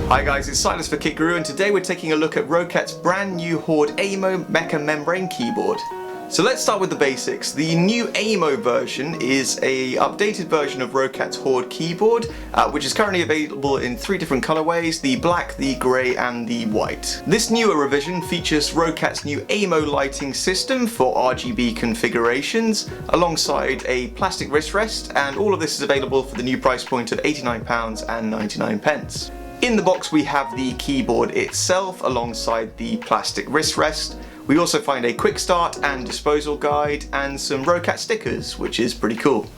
Hi guys, it's Silas for Kit Guru, and today we're taking a look at Roccat's brand new Horde AIMO Membrane Keyboard. So let's start with the basics. The new AIMO version is a updated version of Roccat's Horde keyboard, which is currently available in 3 different colorways: the black, the grey and the white. This newer revision features Roccat's new AIMO lighting system for RGB configurations, alongside a plastic wrist rest, and all of this is available for the new price point of £89.99. In the box we have the keyboard itself alongside the plastic wrist rest. We also find a quick start and disposal guide and some Roccat stickers, which is pretty cool.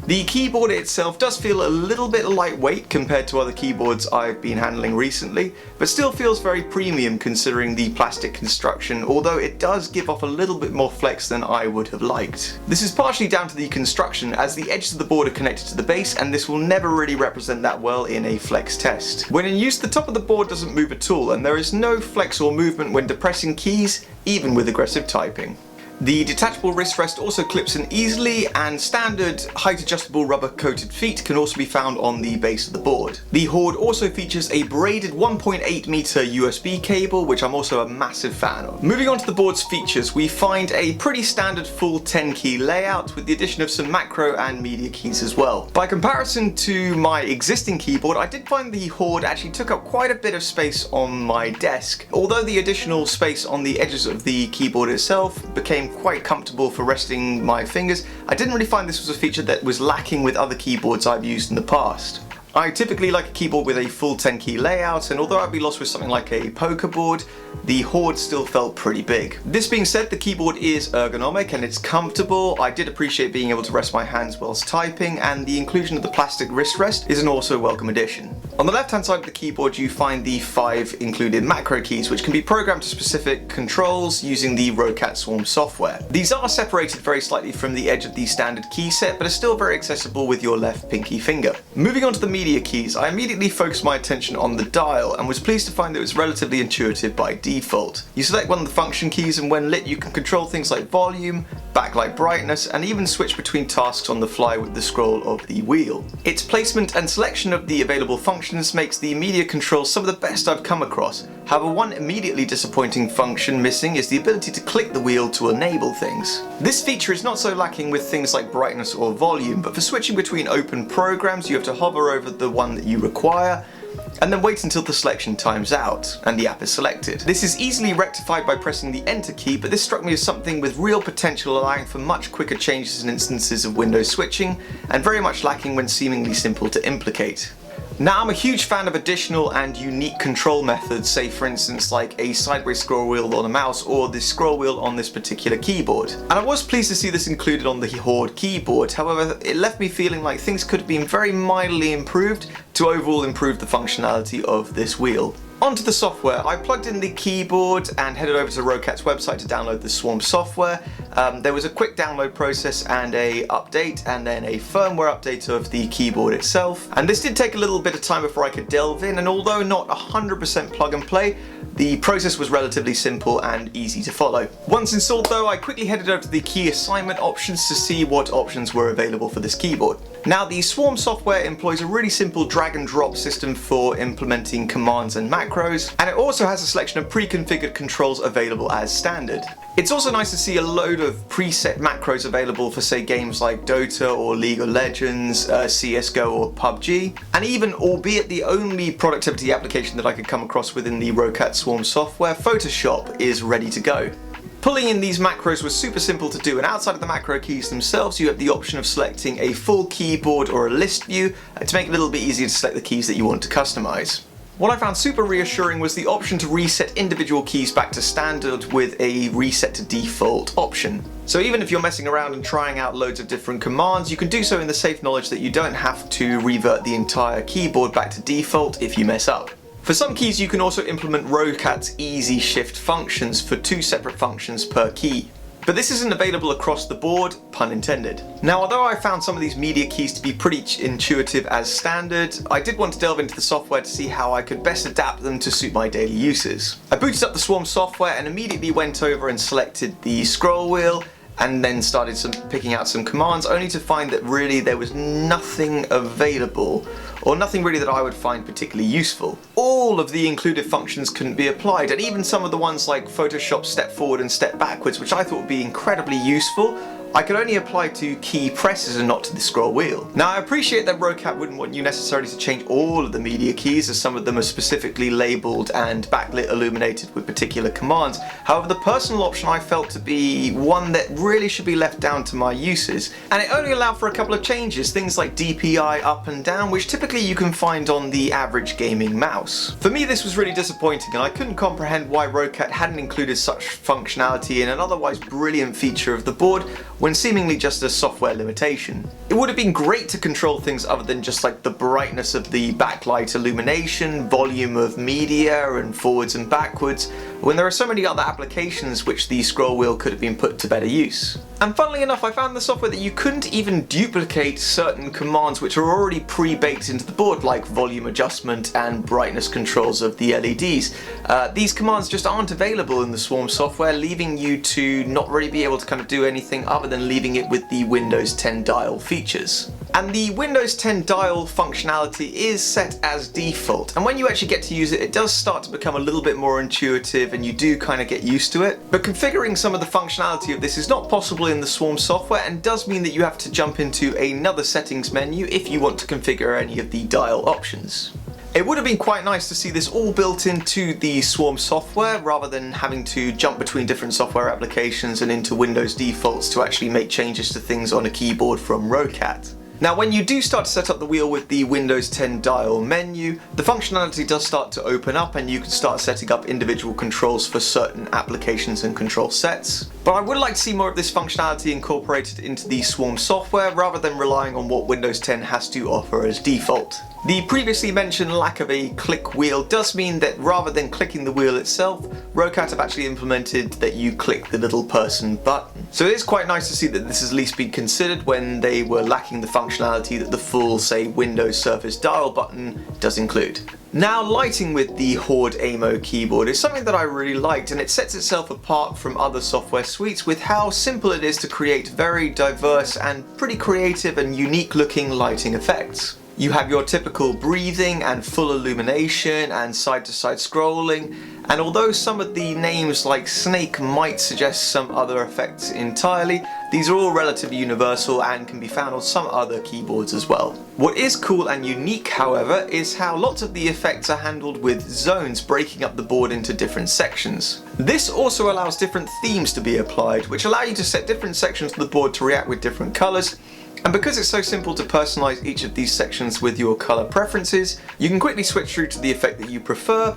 The keyboard itself does feel a little bit lightweight compared to other keyboards I've been handling recently, but still feels very premium considering the plastic construction, although it does give off a little bit more flex than I would have liked. This is partially down to the construction, as the edges of the board are connected to the base, and this will never really represent that well in a flex test. When in use, the top of the board doesn't move at all, and there is no flex or movement when depressing keys, even with aggressive typing. The detachable wrist rest also clips in easily, and standard height adjustable rubber coated feet can also be found on the base of the board. The Horde also features a braided 1.8 meter USB cable, which I'm also a massive fan of. Moving on to the board's features, we find a pretty standard full 10 key layout with the addition of some macro and media keys as well. By comparison to my existing keyboard, I did find the Horde actually took up quite a bit of space on my desk. Although the additional space on the edges of the keyboard itself became quite comfortable for resting my fingers, I didn't really find this was a feature that was lacking with other keyboards I've used in the past. I typically like a keyboard with a full 10 key layout, and although I'd be lost with something like a poker board, the Horde still felt pretty big. This being said, the keyboard is ergonomic and it's comfortable. I did appreciate being able to rest my hands whilst typing, and the inclusion of the plastic wrist rest is an also welcome addition. On the left hand side of the keyboard you find the 5 included macro keys, which can be programmed to specific controls using the Roccat Swarm software. These are separated very slightly from the edge of the standard key set, but are still very accessible with your left pinky finger. Moving on to the media keys, I immediately focused my attention on the dial and was pleased to find that it was relatively intuitive by default. You select one of the function keys, and when lit you can control things like volume, backlight brightness, and even switch between tasks on the fly with the scroll of the wheel. Its placement and selection of the available functions makes the media controls some of the best I've come across. However, one immediately disappointing function missing is the ability to click the wheel to enable things. This feature is not so lacking with things like brightness or volume, but for switching between open programs you have to hover over the one that you require, and then wait until the selection times out and the app is selected. This is easily rectified by pressing the enter key, but this struck me as something with real potential, allowing for much quicker changes in instances of window switching, and very much lacking when seemingly simple to implicate. Now, I'm a huge fan of additional and unique control methods, say for instance like a sideways scroll wheel on a mouse or the scroll wheel on this particular keyboard. And I was pleased to see this included on the Horde keyboard. However, it left me feeling like things could have been very mildly improved to overall improve the functionality of this wheel. Onto the software. I plugged in the keyboard and headed over to Roccat's website to download the Swarm software. There was a quick download process and a update, and then a firmware update of the keyboard itself. And this did take a little bit of time before I could delve in, and although not 100% plug and play, the process was relatively simple and easy to follow. Once installed though, I quickly headed over to the key assignment options to see what options were available for this keyboard. Now, the Swarm software employs a really simple drag and drop system for implementing commands and macros, and it also has a selection of pre-configured controls available as standard. It's also nice to see a load of preset macros available for, say, games like Dota or League of Legends, CSGO or PUBG, and even, albeit the only productivity application that I could come across within the Roccat Swarm software, Photoshop is ready to go. Pulling in these macros was super simple to do, and outside of the macro keys themselves you have the option of selecting a full keyboard or a list view to make it a little bit easier to select the keys that you want to customize. What I found super reassuring was the option to reset individual keys back to standard with a reset to default option. So even if you're messing around and trying out loads of different commands, you can do so in the safe knowledge that you don't have to revert the entire keyboard back to default if you mess up. For some keys you can also implement Roccat's easy shift functions for 2 separate functions per key. But this isn't available across the board, pun intended. Now, although I found some of these media keys to be pretty intuitive as standard, I did want to delve into the software to see how I could best adapt them to suit my daily uses. I booted up the Swarm software and immediately went over and selected the scroll wheel, and then started picking out some commands, only to find that really there was nothing available or nothing really that I would find particularly useful. All of the included functions couldn't be applied, and even some of the ones like Photoshop step forward and step backwards, which I thought would be incredibly useful, I could only apply to key presses and not to the scroll wheel. Now I appreciate that Roccat wouldn't want you necessarily to change all of the media keys, as some of them are specifically labelled and backlit illuminated with particular commands. However, the personal option I felt to be one that really should be left down to my uses, and it only allowed for a couple of changes, things like DPI up and down, which typically you can find on the average gaming mouse. For me this was really disappointing, and I couldn't comprehend why Roccat hadn't included such functionality in an otherwise brilliant feature of the board when seemingly just a software limitation. It would have been great to control things other than just like the brightness of the backlight illumination, volume of media, and forwards and backwards, when there are so many other applications which the scroll wheel could have been put to better use. And funnily enough, I found the software that you couldn't even duplicate certain commands which are already pre-baked into the board, like volume adjustment and brightness controls of the LEDs. These commands just aren't available in the Swarm software, leaving you to not really be able to kind of do anything other than leaving it with the Windows 10 dial features. And the Windows 10 dial functionality is set as default, and when you actually get to use it, it does start to become a little bit more intuitive and you do kind of get used to it. But configuring some of the functionality of this is not possible in the Swarm software, and does mean that you have to jump into another settings menu if you want to configure any of the dial options. It would have been quite nice to see this all built into the Swarm software, rather than having to jump between different software applications and into Windows defaults to actually make changes to things on a keyboard from Roccat. Now when you do start to set up the wheel with the Windows 10 dial menu, the functionality does start to open up and you can start setting up individual controls for certain applications and control sets. But I would like to see more of this functionality incorporated into the Swarm software, rather than relying on what Windows 10 has to offer as default. The previously mentioned lack of a click wheel does mean that rather than clicking the wheel itself, Roccat have actually implemented that you click the little person button. So it is quite nice to see that this has at least been considered when they were lacking the functionality that the full, say, Windows Surface dial button does include. Now, lighting with the Horde AIMO keyboard is something that I really liked, and it sets itself apart from other software suites with how simple it is to create very diverse and pretty creative and unique looking lighting effects. You have your typical breathing and full illumination and side-to-side scrolling, and although some of the names like Snake might suggest some other effects entirely, these are all relatively universal and can be found on some other keyboards as well. What is cool and unique, however, is how lots of the effects are handled with zones breaking up the board into different sections. This also allows different themes to be applied, which allow you to set different sections of the board to react with different colours. And because it's so simple to personalise each of these sections with your colour preferences, you can quickly switch through to the effect that you prefer,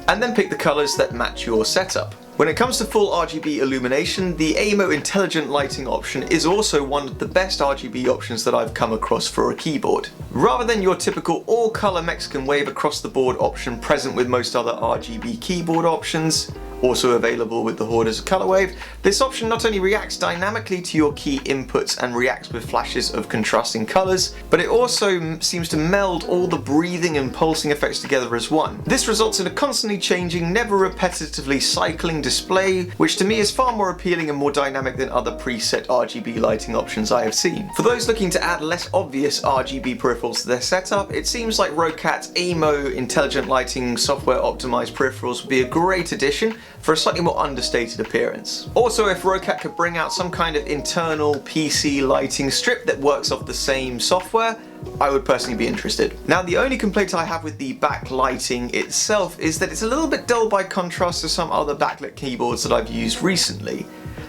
and then pick the colours that match your setup. When it comes to full RGB illumination, the AIMO Intelligent Lighting option is also one of the best RGB options that I've come across for a keyboard. Rather than your typical all-colour Mexican wave across the board option present with most other RGB keyboard options, also available with the Horde as a color wave, this option not only reacts dynamically to your key inputs and reacts with flashes of contrasting colors, but it also seems to meld all the breathing and pulsing effects together as one. This results in a constantly changing, never repetitively cycling display, which to me is far more appealing and more dynamic than other preset RGB lighting options I have seen. For those looking to add less obvious RGB peripherals to their setup, it seems like Roccat's AIMO Intelligent Lighting software optimized peripherals would be a great addition for a slightly more understated appearance. Also, if Roccat could bring out some kind of internal PC lighting strip that works off the same software, I would personally be interested. Now, the only complaint I have with the backlighting itself is that it's a little bit dull by contrast to some other backlit keyboards that I've used recently.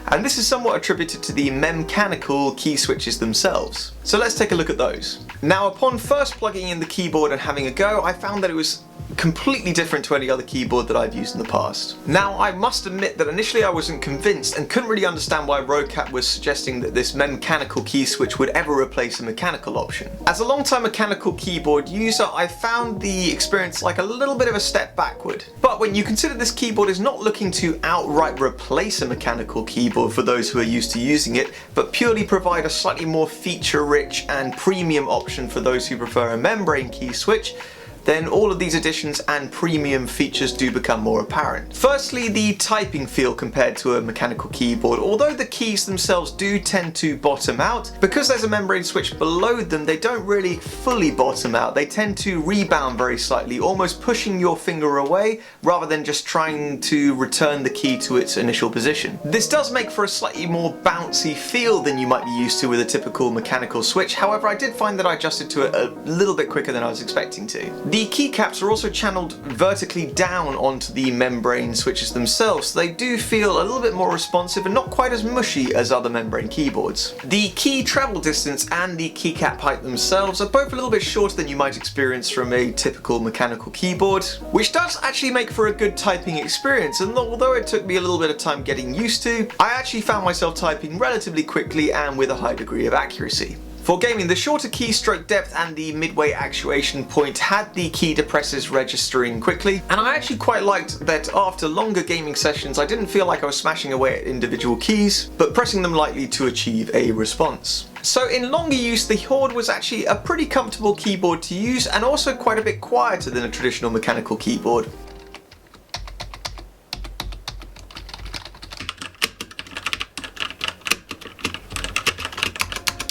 And this is somewhat attributed to the membranical key switches themselves. So let's take a look at those. Now, upon first plugging in the keyboard and having a go, I found that it was completely different to any other keyboard that I've used in the past. Now, I must admit that initially I wasn't convinced and couldn't really understand why Roccat was suggesting that this membranical key switch would ever replace a mechanical option. As a long-time mechanical keyboard user, I found the experience like a little bit of a step backward. But when you consider this keyboard is not looking to outright replace a mechanical keyboard for those who are used to using it, but purely provide a slightly more feature-rich and premium option for those who prefer a membrane key switch, then all of these additions and premium features do become more apparent. Firstly, the typing feel compared to a mechanical keyboard. Although the keys themselves do tend to bottom out, because there's a membrane switch below them, they don't really fully bottom out. They tend to rebound very slightly, almost pushing your finger away rather than just trying to return the key to its initial position. This does make for a slightly more bouncy feel than you might be used to with a typical mechanical switch. However, I did find that I adjusted to it a little bit quicker than I was expecting to. The keycaps are also channeled vertically down onto the membrane switches themselves, so they do feel a little bit more responsive and not quite as mushy as other membrane keyboards. The key travel distance and the keycap height themselves are both a little bit shorter than you might experience from a typical mechanical keyboard, which does actually make for a good typing experience, and although it took me a little bit of time getting used to, I actually found myself typing relatively quickly and with a high degree of accuracy. For gaming, the shorter keystroke depth and the midway actuation point had the key depressors registering quickly, and I actually quite liked that after longer gaming sessions I didn't feel like I was smashing away at individual keys, but pressing them lightly to achieve a response. So in longer use, the Horde was actually a pretty comfortable keyboard to use, and also quite a bit quieter than a traditional mechanical keyboard.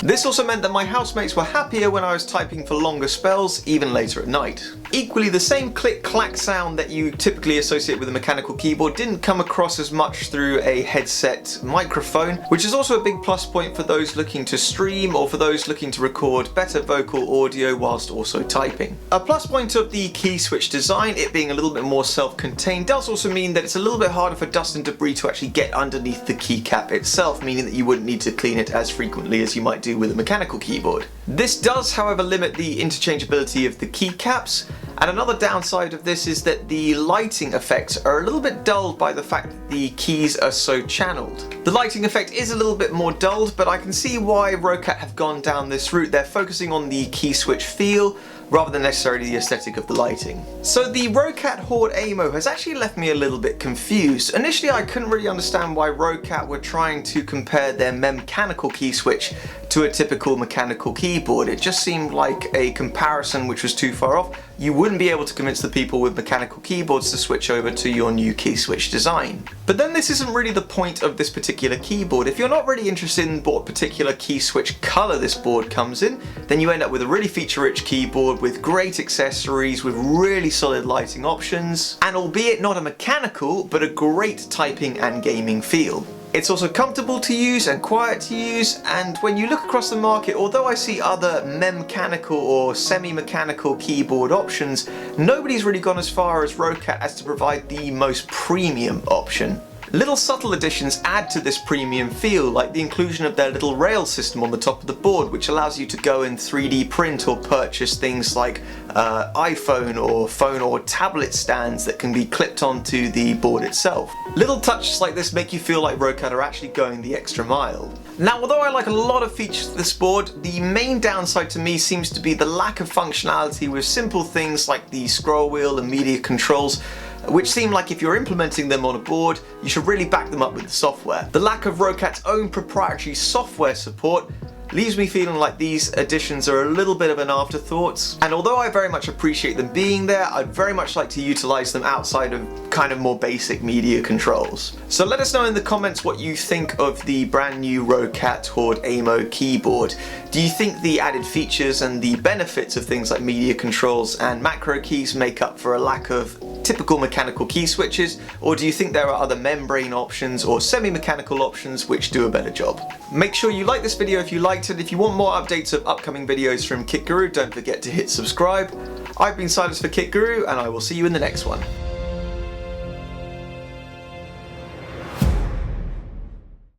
This also meant that my housemates were happier when I was typing for longer spells, even later at night. Equally, the same click-clack sound that you typically associate with a mechanical keyboard didn't come across as much through a headset microphone, which is also a big plus point for those looking to stream or for those looking to record better vocal audio whilst also typing. A plus point of the key switch design, it being a little bit more self-contained, does also mean that it's a little bit harder for dust and debris to actually get underneath the keycap itself, meaning that you wouldn't need to clean it as frequently as you might do with a mechanical keyboard. This does, however, limit the interchangeability of the keycaps, and another downside of this is that the lighting effects are a little bit dulled by the fact that the keys are so channeled. The lighting effect is a little bit more dulled, but I can see why Roccat have gone down this route. They're focusing on the key switch feel rather than necessarily the aesthetic of the lighting. So the Roccat Horde AIMO has actually left me a little bit confused. Initially I couldn't really understand why Roccat were trying to compare their mechanical key switch to a typical mechanical keyboard. It just seemed like a comparison which was too far off. You wouldn't be able to convince the people with mechanical keyboards to switch over to your new key switch design. But then this isn't really the point of this particular keyboard. If you're not really interested in what particular key switch color this board comes in, then you end up with a really feature-rich keyboard with great accessories, with really solid lighting options, and albeit not a mechanical, but a great typing and gaming feel. It's also comfortable to use and quiet to use, and when you look across the market, although I see other mechanical or semi-mechanical keyboard options, nobody's really gone as far as Roccat as to provide the most premium option. Little subtle additions add to this premium feel, like the inclusion of their little rail system on the top of the board, which allows you to go and 3D print or purchase things like iPhone or phone or tablet stands that can be clipped onto the board itself. Little touches like this make you feel like Roccat are actually going the extra mile. Now, although I like a lot of features of this board, the main downside to me seems to be the lack of functionality with simple things like the scroll wheel and media controls, which seem like if you're implementing them on a board, you should really back them up with the software. The lack of Roccat's own proprietary software support leaves me feeling like these additions are a little bit of an afterthought, and although I very much appreciate them being there, I'd very much like to utilize them outside of kind of more basic media controls. So let us know in the comments what you think of the brand new Roccat Horde AIMO keyboard. Do you think the added features and the benefits of things like media controls and macro keys make up for a lack of typical mechanical key switches, or do you think there are other membrane options or semi-mechanical options which do a better job? Make sure you like this video if you liked it. If you want more updates of upcoming videos from Kit Guru, don't forget to hit subscribe. I've been Silas for Kit Guru, and I will see you in the next one.